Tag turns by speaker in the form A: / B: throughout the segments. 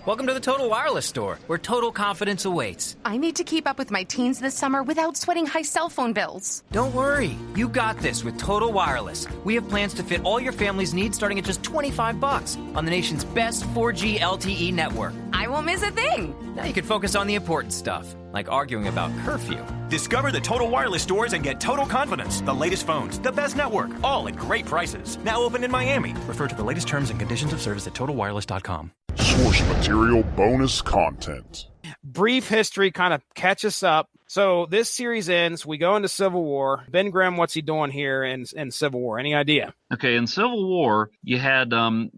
A: Welcome to the Total Wireless store, where total confidence awaits.
B: I need to keep up with my teens this summer without sweating high cell phone bills.
A: Don't worry, you got this with Total Wireless. We have plans to fit all your family's needs starting at just $25 on the nation's best 4G LTE network.
B: I won't miss a thing.
A: Now you can focus on the important stuff, like arguing about curfew.
C: Discover the Total Wireless stores and get total confidence. The latest phones, the best network, all at great prices. Now open in Miami. Refer to the latest terms and conditions of service at TotalWireless.com.
D: Source material bonus content.
E: Brief history kind of catch us up. So this series ends. We go into Civil War. Ben Grimm, what's he doing here in Civil War? Any idea?
F: Okay, in Civil War, you had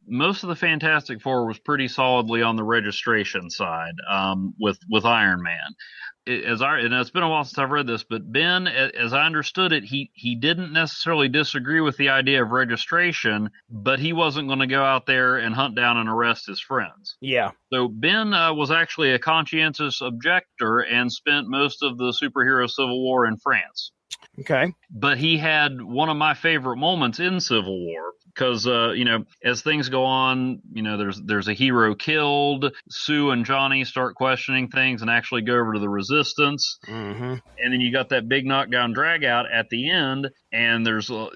F: most of the Fantastic Four was pretty solidly on the registration side with Iron Man. And it's been a while since I've read this, but Ben, as I understood it, he didn't necessarily disagree with the idea of registration, but he wasn't going to go out there and hunt down and arrest his friends.
E: Yeah.
F: So Ben was actually a conscientious objector and spent most of the superhero Civil War in France.
E: Okay.
F: But he had one of my favorite moments in Civil War because, as things go on, there's a hero killed. Sue and Johnny start questioning things and actually go over to the Resistance.
E: Mm-hmm.
F: And then you got that big knockdown drag out at the end, and there's a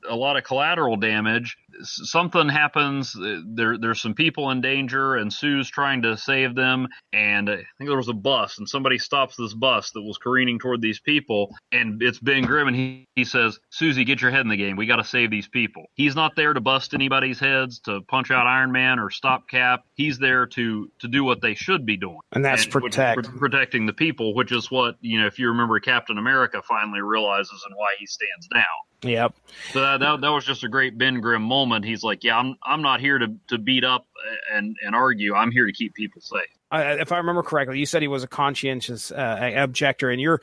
F: lot of collateral damage. Something happens. There's some people in danger, and Sue's trying to save them. And I think there was a bus, and somebody stops this bus that was careening toward these people. And it's Ben Grimm, and he says, "Susie, get your head in the game. We got to save these people." He's not there to bust anybody's heads, to punch out Iron Man or stop Cap. He's there to do what they should be doing,
E: and that's
F: protecting the people, which is what if you remember, Captain America finally realizes and why he stands down.
E: Yep.
F: So that was just a great Ben Grimm moment. He's like, yeah, I'm not here to beat up and argue. I'm here to keep people safe.
E: If I remember correctly, you said he was a conscientious objector, and you're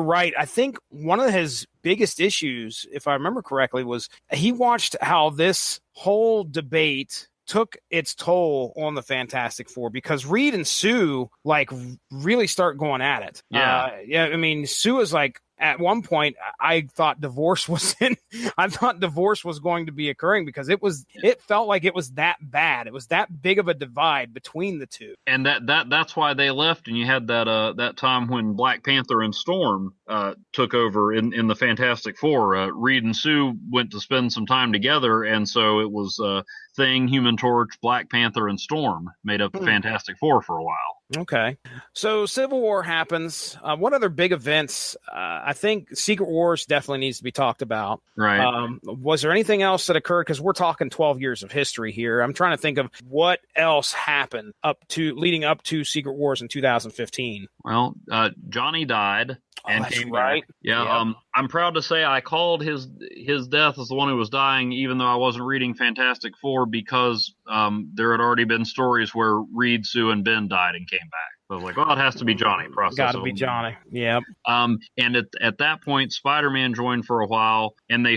E: right. I think one of his biggest issues, if I remember correctly, was he watched how this whole debate took its toll on the Fantastic Four, because Reed and Sue really start going at it.
F: Yeah.
E: I mean, Sue is like, at one point, I thought divorce was going to be occurring, because it felt like it was that bad. It was that big of a divide between the two.
F: And that's why they left. And you had that time when Black Panther and Storm took over in the Fantastic Four. Reed and Sue went to spend some time together, and so it was Thing, Human Torch, Black Panther, and Storm made up the Fantastic Four for a while.
E: Okay. So Civil War happens. What other big events? I think Secret Wars definitely needs to be talked about.
F: Right.
E: Was there anything else that occurred? Because we're talking 12 years of history here. I'm trying to think of what else happened leading up to Secret Wars in 2015.
F: Well, Johnny died. And
E: that's
F: came
E: right.
F: back. Yeah. I'm proud to say I called his death as the one who was dying, even though I wasn't reading Fantastic Four, because there had already been stories where Reed, Sue, and Ben died and came back. So I was like, well, it has to be Johnny.
E: Got to be Johnny. Yeah.
F: And at that point, Spider-Man joined for a while, and they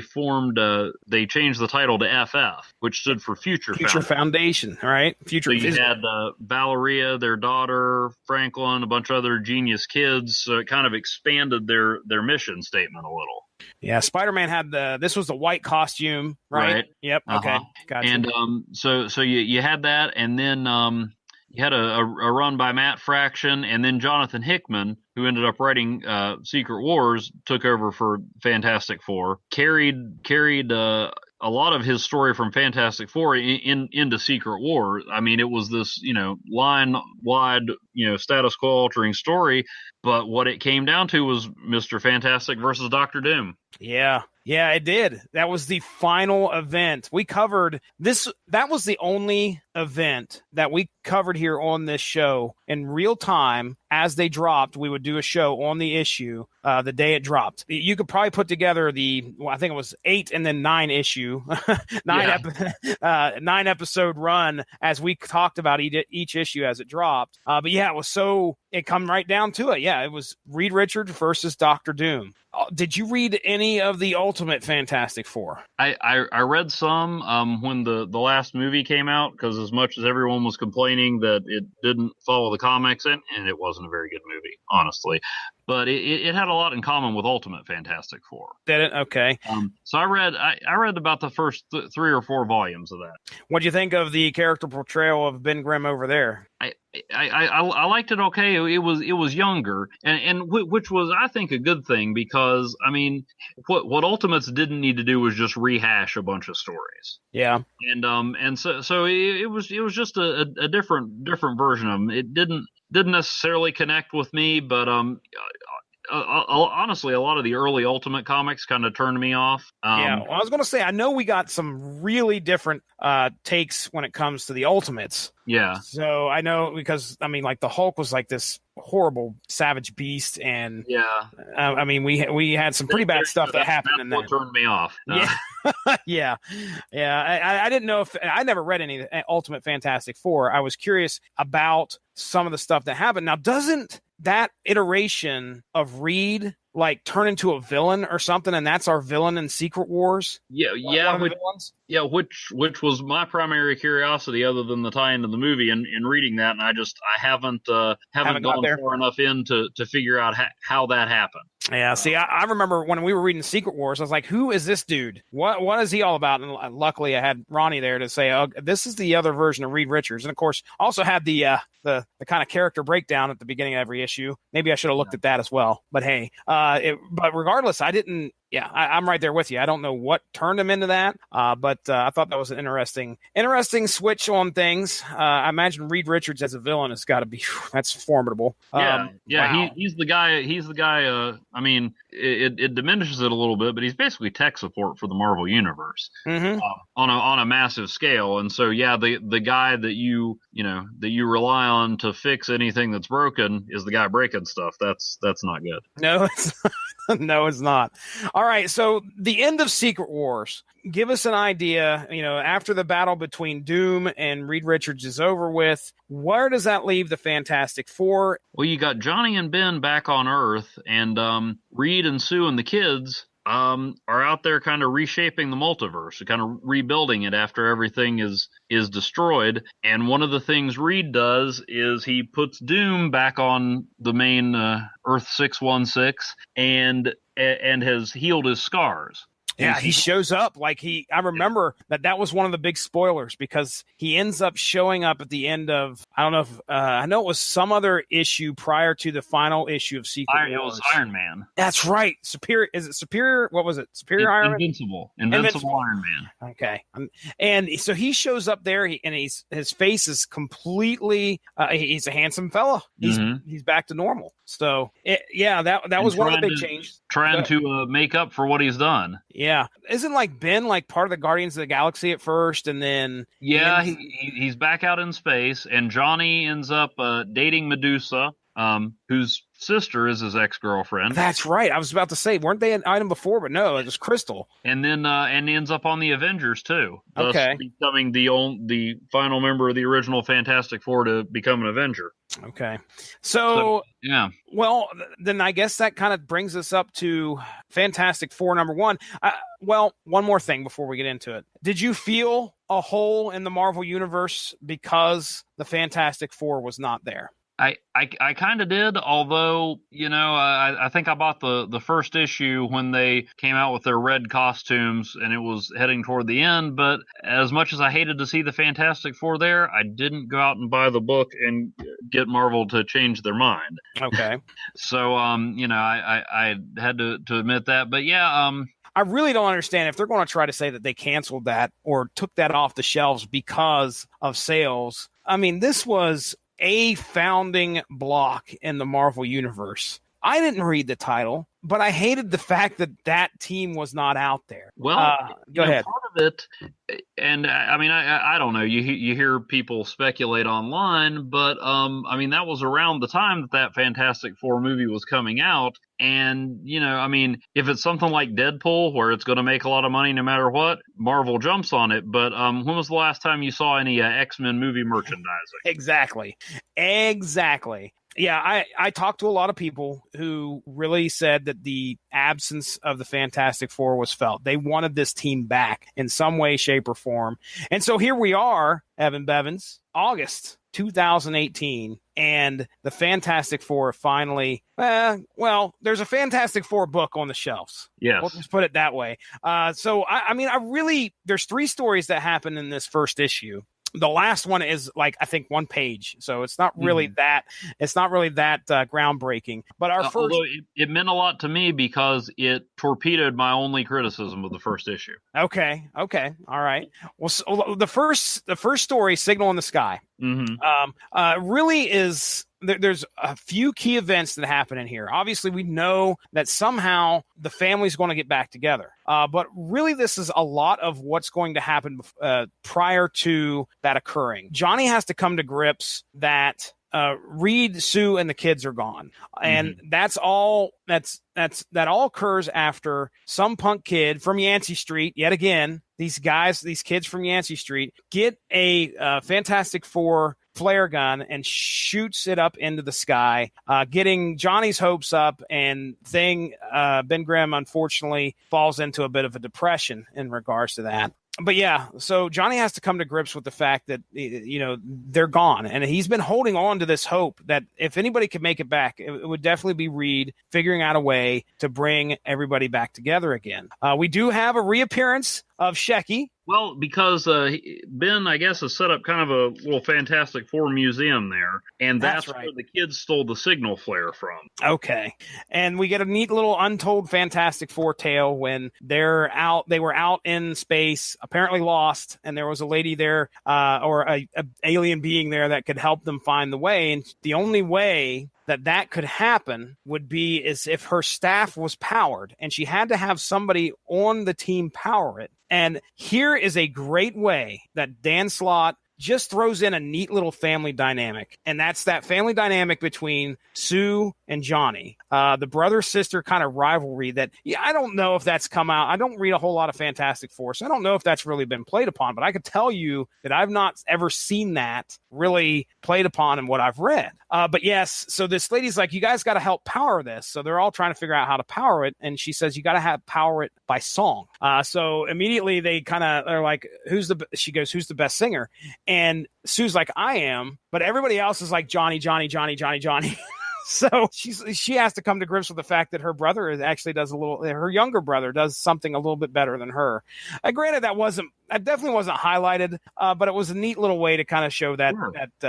F: changed the title to FF, which stood for Future
E: Foundation, right?
F: So you had Valeria, their daughter, Franklin, a bunch of other genius kids. So it kind of expanded their mission statement a little.
E: Yeah, Spider-Man had this was the white costume, right? Yep. Okay. Gotcha.
F: And so you had that, and then you had a run by Matt Fraction, and then Jonathan Hickman, who ended up writing Secret Wars, took over for Fantastic Four, carried a lot of his story from Fantastic Four into Secret War. I mean, it was this, line-wide, status quo altering story, but what it came down to was Mr. Fantastic versus Dr. Doom.
E: Yeah, it did. That was the final event. We covered this. That was the only event that we covered here on this show in real time. As they dropped, we would do a show on the issue the day it dropped. You could probably put together I think it was 8 and then 9 issue, 9 episode run as we talked about each issue as it dropped. But yeah, it come right down to it. Yeah, it was Reed Richards versus Dr. Doom. Did you read any of the Ultimate Fantastic Four?
F: I read some when the last movie came out, because as much as everyone was complaining that it didn't follow the comics, and it wasn't a very good movie, honestly. But it had a lot in common with Ultimate Fantastic Four.
E: Did it? Okay.
F: So I read about the first 3 or 4 volumes of that.
E: What do you think of the character portrayal of Ben Grimm over there?
F: I liked it okay. It was younger, and which was, I think, a good thing, because I mean, what Ultimates didn't need to do was just rehash a bunch of stories.
E: Yeah.
F: And so it was just a different version of them. It didn't necessarily connect with me, but honestly, a lot of the early Ultimate comics kind of turned me off.
E: Yeah, well, I was going to say, I know we got some really different takes when it comes to the Ultimates.
F: Yeah.
E: So I know, because I mean, like, the Hulk was like this horrible savage beast, and
F: yeah,
E: I mean, we had some pretty bad stuff that happened in that.
F: That's what turned me off.
E: Yeah. I didn't know if I never read any Ultimate Fantastic Four. I was curious about some of the stuff that happened. Now, doesn't that iteration of Reed like turn into a villain or something, and that's our villain in Secret Wars? Which
F: was my primary curiosity, other than the tie into the movie, and reading that, and I haven't gone far enough in to figure out how that happened.
E: Yeah, see, I remember when we were reading Secret Wars, I was like, who is this dude? What is he all about? And luckily I had Ronnie there to say, oh, this is the other version of Reed Richards. And of course, also had the kind of character breakdown at the beginning of every issue. Maybe I should have looked at that as well. But hey, but regardless, I didn't. Yeah, I'm right there with you. I don't know what turned him into that, but I thought that was an interesting switch on things. I imagine Reed Richards as a villain has got to be, that's formidable.
F: Wow. He's the guy. I mean, it diminishes it a little bit, but he's basically tech support for the Marvel Universe on a massive scale. And so, yeah, the guy that you rely on to fix anything that's broken is the guy breaking stuff. That's not good.
E: No, it's not. No, it's not. All right, so the end of Secret Wars. Give us an idea, after the battle between Doom and Reed Richards is over with, where does that leave the Fantastic Four?
F: Well, you got Johnny and Ben back on Earth, and Reed and Sue and the kids are out there kind of reshaping the multiverse, kind of rebuilding it after everything is destroyed. And one of the things Reed does is he puts Doom back on the main Earth 616 and has healed his scars.
E: Yeah, he shows up I remember that was one of the big spoilers, because he ends up showing up at the end of, I don't know if, I know it was some other issue prior to the final issue of Secret Wars.
F: It was Iron Man.
E: That's right. Superior? What was it? Superior Iron Man?
F: Invincible Iron Man.
E: Okay. And so he shows up there, and his face is completely, he's a handsome fella. He's back to normal. So, that was one of the big changes.
F: Trying to make up for what he's done.
E: Yeah. Isn't Ben part of the Guardians of the Galaxy at first, and then...
F: Yeah, he's back out in space, and Johnny ends up dating Medusa, whose sister is his ex-girlfriend.
E: That's right. I was about to say, weren't they an item before? But no, it was Crystal.
F: And then and ends up on the Avengers too. Thus becoming the final member of the original Fantastic Four to become an Avenger.
E: Okay. So
F: yeah.
E: Well, then I guess that kind of brings us up to Fantastic Four #1. Well, one more thing before we get into it. Did you feel a hole in the Marvel Universe because the Fantastic Four was not there?
F: I kind of did, although, I think I bought the first issue when they came out with their red costumes and it was heading toward the end. But as much as I hated to see the Fantastic Four there, I didn't go out and buy the book and get Marvel to change their mind.
E: Okay.
F: So, I had to admit that. But yeah,
E: I really don't understand if they're going to try to say that they canceled that or took that off the shelves because of sales. I mean, this was a founding block in the Marvel Universe. I didn't read the title, but I hated the fact that team was not out there.
F: Well,
E: go ahead.
F: Part of it, and I mean, I don't know. You hear people speculate online, but that was around the time that Fantastic Four movie was coming out. And, if it's something like Deadpool, where it's going to make a lot of money no matter what, Marvel jumps on it. But when was the last time you saw any X-Men movie merchandising?
E: Exactly. Yeah, I talked to a lot of people who really said that the absence of the Fantastic Four was felt. They wanted this team back in some way, shape, or form. And so here we are, Evan Bevins, August 2018, and the Fantastic Four finally, there's a Fantastic Four book on the shelves.
F: Yes.
E: We'll just put it that way. So, there's 3 stories that happen in this first issue. The last one is like, I think, 1 page. So it's not really that groundbreaking. But our first,
F: although it meant a lot to me because it torpedoed my only criticism of the first issue.
E: Okay. All right. Well, so the first story, Signal in the Sky, really is. There's a few key events that happen in here. Obviously, we know that somehow the family's going to get back together. But really, this is a lot of what's going to happen prior to that occurring. Johnny has to come to grips that Reed, Sue, and the kids are gone, and that all occurs after some punk kid from Yancey Street, yet again, these kids from Yancey Street, get a Fantastic Four flare gun and shoots it up into the sky, getting Johnny's hopes up, and Ben Grimm unfortunately falls into a bit of a depression in regards to that. But yeah, so Johnny has to come to grips with the fact that, they're gone. And he's been holding on to this hope that if anybody could make it back, it would definitely be Reed figuring out a way to bring everybody back together again. We do have a reappearance of Shecky.
F: Well, because Ben, I guess, has set up kind of a little Fantastic Four museum there, and that's
E: right,
F: where the kids stole the signal flare from.
E: Okay. And we get a neat little untold Fantastic Four tale when they were out in space, apparently lost, and there was a lady there, or a alien being there that could help them find the way. And the only way that could happen would be as if her staff was powered, and she had to have somebody on the team power it. And here is a great way that Dan Slott just throws in a neat little family dynamic. And that's that family dynamic between Sue and Johnny, the brother-sister kind of rivalry that, I don't know if that's come out. I don't read a whole lot of Fantastic Four, so I don't know if that's really been played upon, but I could tell you that I've not ever seen that really played upon in what I've read. But yes, so this lady's like, you guys got to help power this. So they're all trying to figure out how to power it. And she says, you got to power it by song. So immediately they're like, she goes, who's the best singer? And Sue's like, I am, but everybody else is like Johnny. So she has to come to grips with the fact that her brother actually her younger brother does something a little bit better than her. Granted, that definitely wasn't highlighted, but it was a neat little way to kind of show that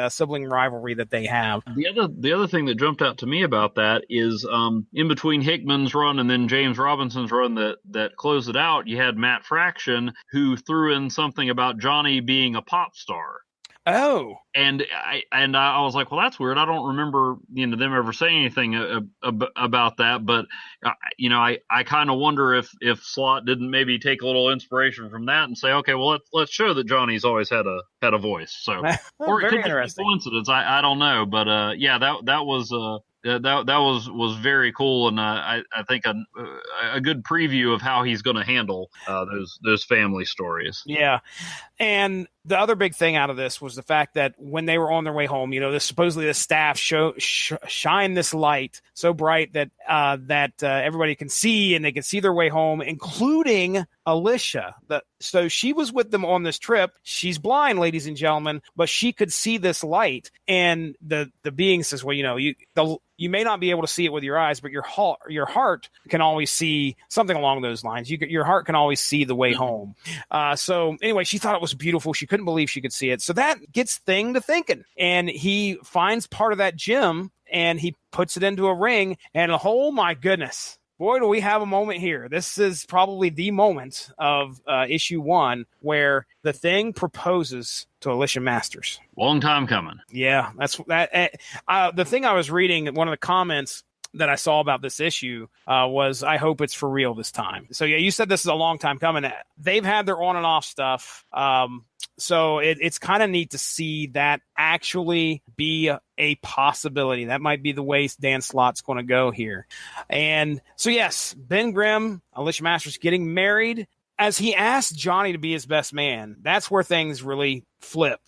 E: sibling rivalry that they have.
F: The other thing that jumped out to me about that is in between Hickman's run and then James Robinson's run that closed it out, you had Matt Fraction, who threw in something about Johnny being a pop star.
E: Oh,
F: and I was like, well, that's weird. I don't remember them ever saying anything about that. But I kind of wonder if Slott didn't maybe take a little inspiration from that and say, okay, well, let's show that Johnny's always had a voice. So, or it could be a coincidence. I don't know, but that was. That was very cool, and I think a good preview of how he's going to handle those family stories.
E: Yeah, and the other big thing out of this was the fact that when they were on their way home, supposedly the staff shine this light so bright that everybody can see, and they can see their way home, including Alicia. So she was with them on this trip. She's blind, ladies and gentlemen, but she could see this light. And the being says, well, you may not be able to see it with your eyes, but your heart can always see something along those lines. Your heart can always see the way home. So anyway, she thought it was beautiful. She couldn't believe she could see it. So that gets Thing to thinking. And he finds part of that gem and he puts it into a ring. And oh my goodness, boy, do we have a moment here. This is probably the moment of issue 1 where the Thing proposes to Alicia Masters.
F: Long time coming.
E: Yeah, that's that. The thing I was reading, one of the comments that I saw about this issue was, I hope it's for real this time. So yeah, you said this is a long time coming. They've had their on and off stuff. So it's kind of neat to see that actually be a possibility. That might be the way Dan Slott's going to go here. And so, yes, Ben Grimm, Alicia Masters getting married. As he asked Johnny to be his best man, that's where things really flip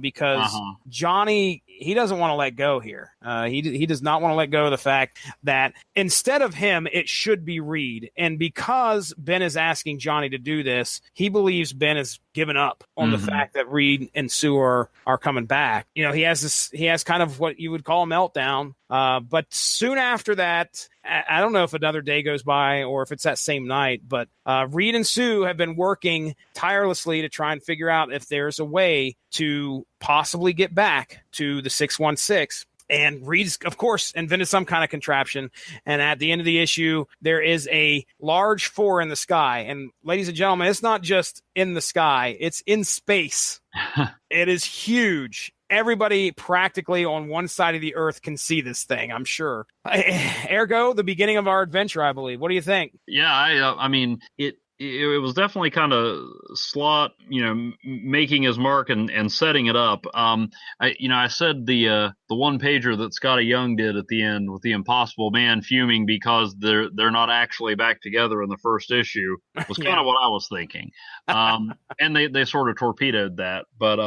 E: because Johnny, he doesn't want to let go here. He does not want to let go of the fact that instead of him, it should be Reed. And because Ben is asking Johnny to do this, he believes Ben has given up on the fact that Reed and Sue are coming back. He has kind of what you would call a meltdown. But soon after that, I don't know if another day goes by or if it's that same night, but Reed and Sue have been working tirelessly to try and figure out if there's a way to possibly get back to the 616. And Reed's, of course, invented some kind of contraption. And at the end of the issue, there is a large 4 in the sky. And ladies and gentlemen, it's not just in the sky, it's in space. It is huge. Everybody practically on one side of the earth can see this thing, I'm sure. Ergo, the beginning of our adventure, I believe. What do you think?
F: Yeah, I mean, it was definitely kind of Slott, making his mark and setting it up. I said the one pager that Scotty Young did at the end with the Impossible Man fuming because they're not actually back together in the first issue was kind of what I was thinking. And they sort of torpedoed that, but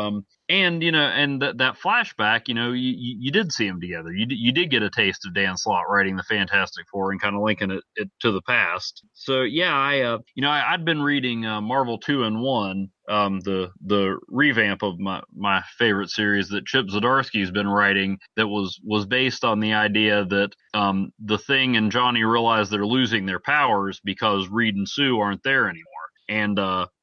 F: and that flashback, you did see them together. You did get a taste of Dan Slott writing the Fantastic Four and kind of linking it to the past. So yeah, I'd been reading Marvel 2-in-1, the revamp of my favorite series that Chip Zdarsky's been writing that was based on the idea that the Thing and Johnny realize they're losing their powers because Reed and Sue aren't there anymore.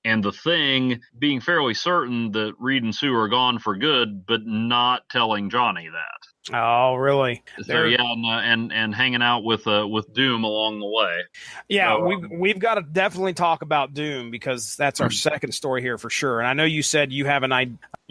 F: And the Thing being fairly certain that Reed and Sue are gone for good, but not telling Johnny that.
E: Oh, really?
F: So yeah, and hanging out with Doom along the way.
E: Yeah,
F: so,
E: we've got to definitely talk about Doom because that's our second story here for sure. And I know you said you've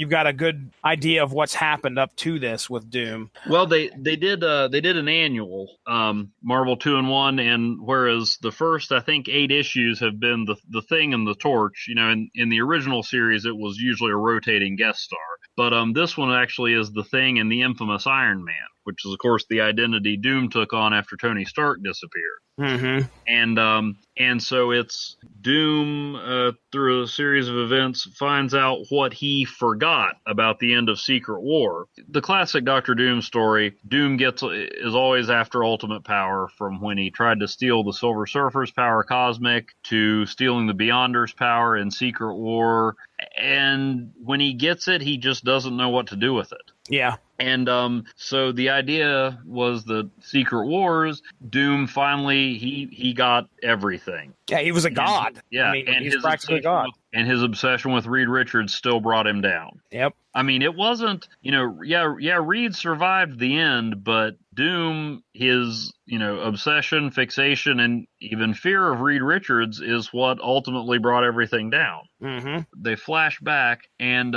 E: got a good idea of what's happened up to this with Doom.
F: Well, they did an annual Marvel 2-in-1, and whereas the first I think 8 issues have been the Thing and the Torch. In the original series it was usually a rotating guest star, but this one actually is the Thing and the infamous Iron Man, which is of course the identity Doom took on after Tony Stark disappeared. Mm-hmm. And so it's Doom through a series of events finds out what he forgot about the end of Secret War. The classic Doctor Doom story. Doom is always after ultimate power, from when he tried to steal the Silver Surfer's power cosmic to stealing the Beyonder's power in Secret War. And when he gets it, he just doesn't know what to do with it.
E: Yeah.
F: And so the idea was that Secret Wars, Doom finally, he got everything.
E: Yeah, he was a god.
F: Yeah,
E: I mean,
F: and
E: he's practically God.
F: And his obsession with Reed Richards still brought him down.
E: Yep.
F: I mean, it wasn't, Reed survived the end, but Doom, his, obsession, fixation, and even fear of Reed Richards is what ultimately brought everything down.
E: Mm-hmm.
F: They flash back, and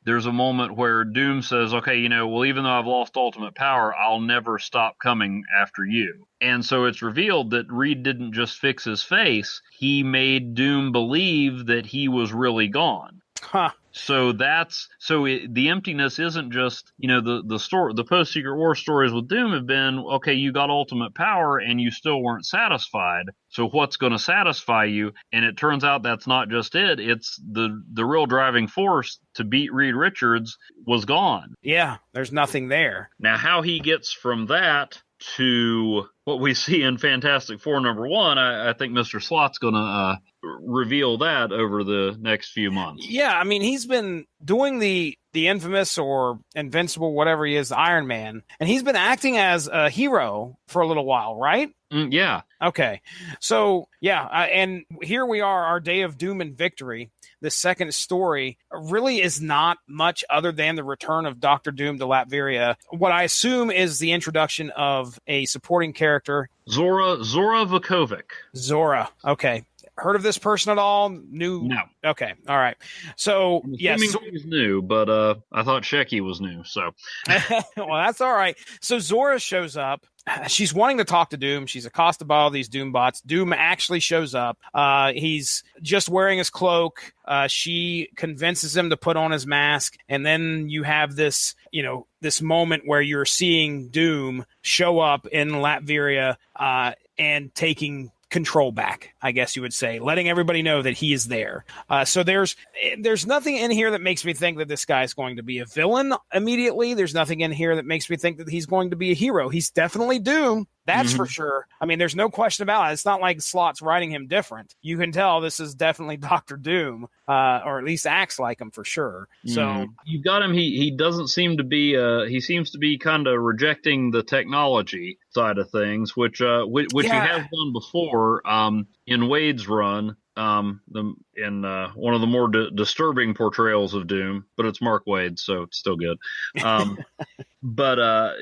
F: there's a moment where Doom says, okay, well, even though I've lost ultimate power, I'll never stop coming after you. And so it's revealed that Reed didn't just fix his face. He made Doom believe that he was really gone.
E: Huh.
F: So the emptiness isn't just, the post Secret War stories with Doom have been, okay, you got ultimate power and you still weren't satisfied. So what's going to satisfy you? And it turns out that's not just it. It's the real driving force to beat Reed Richards was gone.
E: Yeah, there's nothing there.
F: Now, how he gets from that to what we see in Fantastic Four #1, I think Mr. Slott's going to reveal that over the next few months.
E: Yeah, I mean, he's been doing the infamous or invincible, whatever he is, Iron Man, and he's been acting as a hero for a little while, right?
F: Yeah.
E: Okay. So, yeah, and here we are, our Day of Doom and Victory. The second story really is not much other than the return of Dr. Doom to Latveria. What I assume is the introduction of a supporting character.
F: Zora Vukovic.
E: Zora. Okay. Heard of this person at all? New?
F: No.
E: Okay. All right. So, yes.
F: He's new, but I thought Shecky was new, so.
E: Well, that's all right. So Zora shows up. She's wanting to talk to Doom. She's accosted by all these Doom bots. Doom actually shows up. He's just wearing his cloak. She convinces him to put on his mask. And then you have this, this moment where you're seeing Doom show up in Latveria and taking control back, I guess you would say, letting everybody know that he is there. So there's nothing in here that makes me think that this guy is going to be a villain immediately. There's nothing in here that makes me think that he's going to be a hero. He's definitely Doom. That's for sure. I mean, there's no question about it. It's not like Slott's writing him different. You can tell this is definitely Doctor Doom, or at least acts like him for sure. So
F: you've got him. He doesn't seem to be. He seems to be kind of rejecting the technology side of things, which he has done before in Wade's run. In one of the more disturbing portrayals of Doom, but it's Mark Waid, so it's still good. But I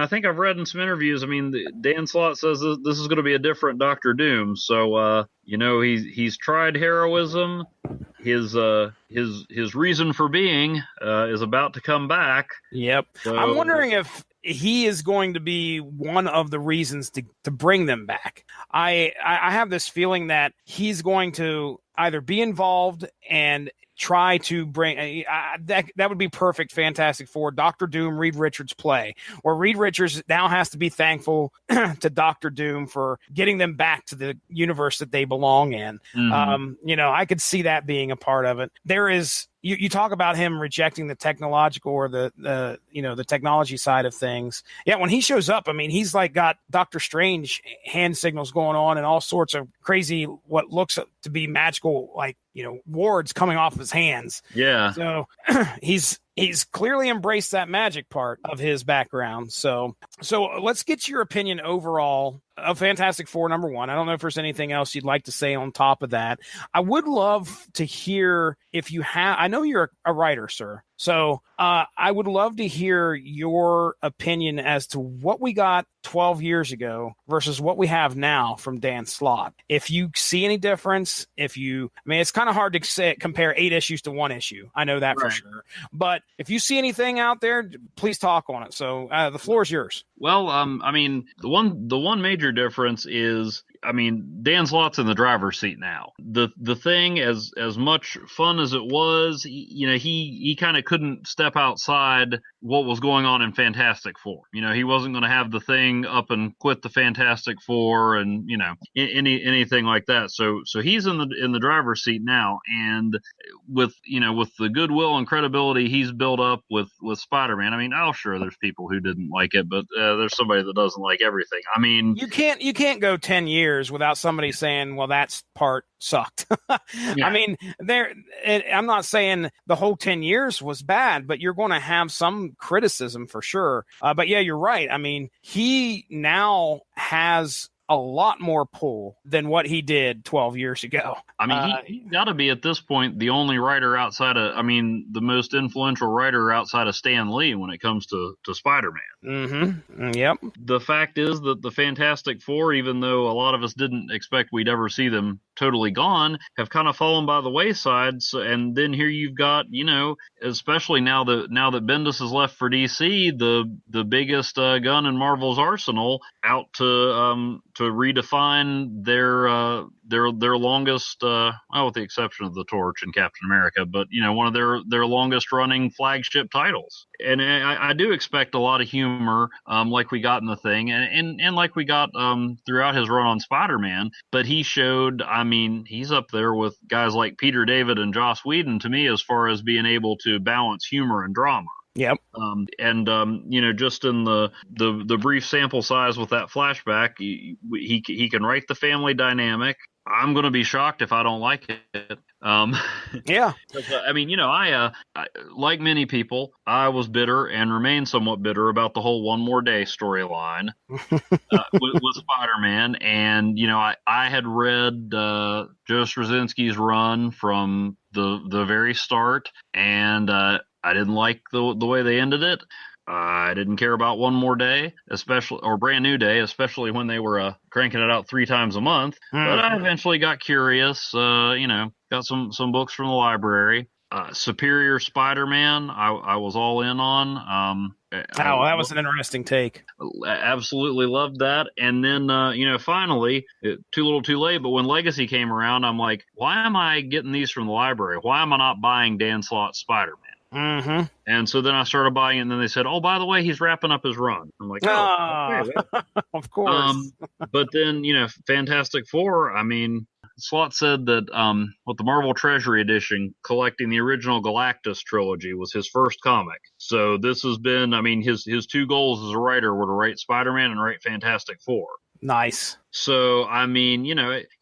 F: think I've read in some interviews. I mean, Dan Slott says this is going to be a different Doctor Doom. So he's tried heroism. His reason for being is about to come back.
E: Yep. So, I'm wondering if he is going to be one of the reasons to bring them back. I have this feeling that he's going to either be involved and try to bring that would be perfect. Fantastic Four, Doctor Doom, Reed Richards play, where Reed Richards now has to be thankful to Doctor Doom for getting them back to the universe that they belong in. I could see that being a part of it. There is. You talk about him rejecting the technological or the technology side of things. Yeah, when he shows up, I mean, he's like got Doctor Strange hand signals going on and all sorts of crazy, what looks to be magical, wards coming off his hands.
F: Yeah.
E: So he's clearly embraced that magic part of his background. So let's get your opinion overall of Fantastic Four #1. I don't know if there's anything else you'd like to say on top of that. I would love to hear if you have. I know you're a writer, sir. So I would love to hear your opinion as to what we got 12 years ago versus what we have now from Dan Slott. If you see any difference, it's kind of hard to compare 8 issues to 1 issue. I know that for sure. But if you see anything out there, please talk on it. So the floor is yours.
F: Well, the one major difference is, Dan Slott's in the driver's seat now. The thing, as much fun as it was, he kind of couldn't step outside what was going on in Fantastic Four. He wasn't going to have the thing up and quit the Fantastic Four and anything like that. So he's in the driver's seat now, and with the goodwill and credibility he's built up with Spider-Man. Sure, there's people who didn't like it, but there's somebody that doesn't like everything. You
E: can't go 10 years without somebody saying, well, that part sucked.
F: Yeah.
E: I'm not saying the whole 10 years was bad, but you're going to have some criticism for sure. But yeah, you're right. He now has a lot more pull than what he did 12 years ago.
F: He's got to be at this point the only writer outside of, the most influential writer outside of Stan Lee when it comes to Spider-Man.
E: Mm-hmm. Yep.
F: The fact is that the Fantastic Four, even though a lot of us didn't expect we'd ever see them totally gone, have kind of fallen by the wayside. So, and then here you've got, especially now that Bendis has left for DC, the biggest gun in Marvel's arsenal out to redefine their longest, with the exception of the Torch and Captain America, but one of their longest running flagship titles. And I do expect a lot of humor, like we got in the Thing, and like we got throughout his run on Spider-Man. But he showed, he's up there with guys like Peter David and Joss Whedon to me as far as being able to balance humor and drama.
E: Yep.
F: Just in the brief sample size with that flashback, he can write the family dynamic. I'm going to be shocked if I don't like it.
E: Yeah.
F: I like many people, I was bitter and remain somewhat bitter about the whole One More Day storyline with Spider-Man. And, I had read Joe Straczynski's run from the very start, and I didn't like the way they ended it. I didn't care about One More Day, or Brand New Day, especially when they were cranking it out 3 times a month. But I eventually got curious, got some books from the library. Superior Spider-Man, I was all in on.
E: That was an interesting take.
F: Absolutely loved that. And then, finally, too little too late, but when Legacy came around, I'm like, why am I getting these from the library? Why am I not buying Dan Slott's Spider-Man?
E: Mm-hmm.
F: And so then I started buying it, and then they said, oh, by the way, he's wrapping up his run. I'm like, okay.
E: Of course.
F: But then, Fantastic Four, Slott said that with the Marvel Treasury Edition, collecting the original Galactus trilogy was his first comic. So this has been, I mean, his two goals as a writer were to write Spider-Man and write Fantastic Four.
E: Nice.
F: So I mean,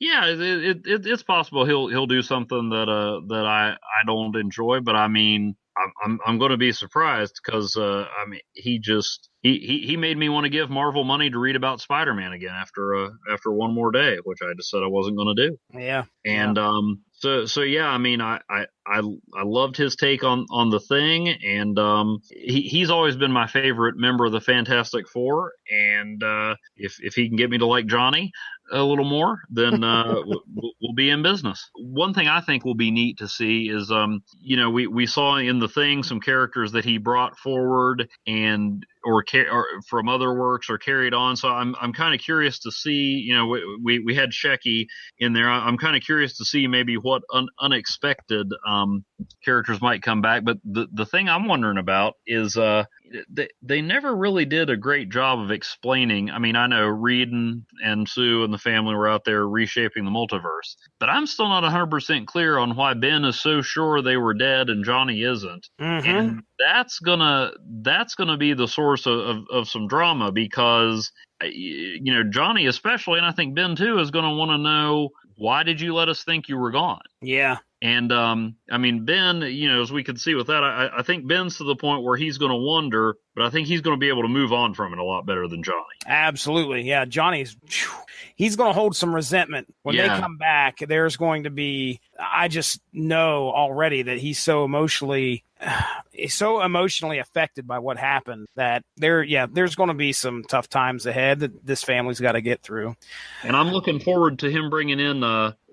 F: it's possible he'll do something that I don't enjoy, but I mean, I'm going to be surprised because I mean, he made me want to give Marvel money to read about Spider-Man again after one more day, which I just said I wasn't going to do.
E: Yeah.
F: And so yeah, I mean, I loved his take on the Thing, and he's always been my favorite member of the Fantastic Four. And if he can get me to like Johnny a little more, then we'll be in business. One thing I think will be neat to see is we saw in the Thing some characters that he brought forward and or from other works or carried on. So I'm kind of curious to see, we had Shecky in there. I'm kind of curious to see maybe what unexpected characters might come back. But the thing I'm wondering about is they never really did a great job of explaining. I mean, I know Reed and Sue and the family were out there reshaping the multiverse, but I'm still not 100% clear on why Ben is so sure they were dead and Johnny isn't. Mm-hmm. And that's gonna be the source of some drama, because Johnny especially, and I think Ben too, is going to want to know, why did you let us think you were gone?
E: Yeah.
F: And I mean, Ben, as we can see with that, I think Ben's to the point where he's going to wonder, but I think he's going to be able to move on from it a lot better than Johnny.
E: Absolutely. Yeah. He's going to hold some resentment when they come back. There's going to be, I just know already that he's so emotionally affected by what happened that there's going to be some tough times ahead that this family's got to get through. And
F: I'm looking forward to him bringing in,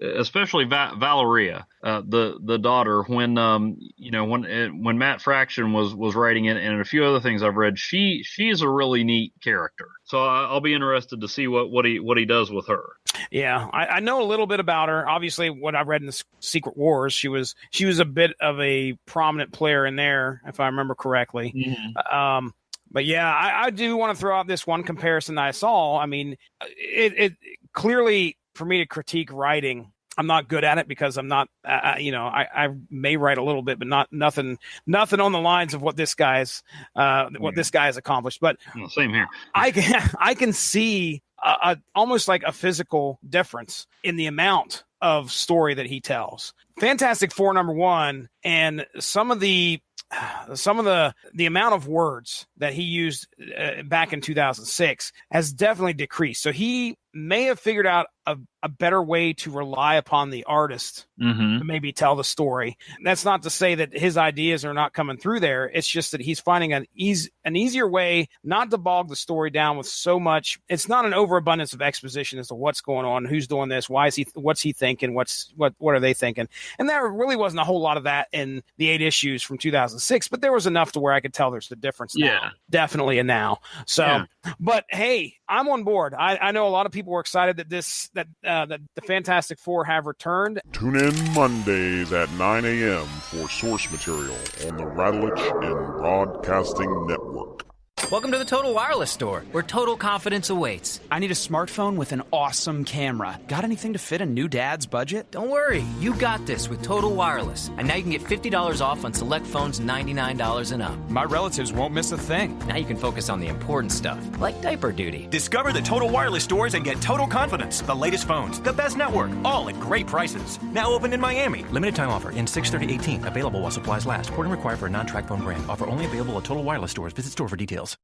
F: especially Valeria, the daughter. When when Matt Fraction was writing it, and a few other things I've read, she's a really neat character. So I'll be interested to see what he does with her.
E: Yeah, I know a little bit about her. Obviously, what I read in the Secret Wars, she was a bit of a prominent player in there, if I remember correctly. Mm-hmm. But yeah, I do want to throw out this one comparison that I saw. I mean, it clearly, for me to critique writing, I'm not good at it because I'm not, I may write a little bit, but nothing on the lines of what this guy's accomplished. But
F: same here.
E: I can see almost like a physical difference in the amount of story that he tells. Fantastic Four #1, and some of the amount of words that he used back in 2006 has definitely decreased. So he may have figured out a better way to rely upon the artist to maybe tell the story. That's not to say that his ideas are not coming through there. It's just that he's finding an easier way not to bog the story down with so much. It's not an overabundance of exposition as to what's going on, who's doing this, what's he thinking, what are they thinking. And there really wasn't a whole lot of that in the 8 issues from 2006, but there was enough to where I could tell there's a difference now. Definitely a now. So, but hey, I'm on board. I know a lot of people were excited that that the Fantastic Four have returned.
D: Tune in Mondays at 9 a.m. for source material on the Rattlich and Broadcasting Network.
A: Welcome to the Total Wireless Store, where total confidence awaits.
G: I need a smartphone with an awesome camera. Got anything to fit a new dad's budget?
A: Don't worry, you got this with Total Wireless. And now you can get $50 off on select phones $99 and up.
G: My relatives won't miss a thing.
A: Now you can focus on the important stuff, like diaper duty.
C: Discover the Total Wireless stores and get total confidence. The latest phones, the best network, all at great prices. Now open in Miami. Limited time offer in 6/30/18. Available while supplies last. Porting required for a non-track phone brand. Offer only available at Total Wireless stores. Visit store for details.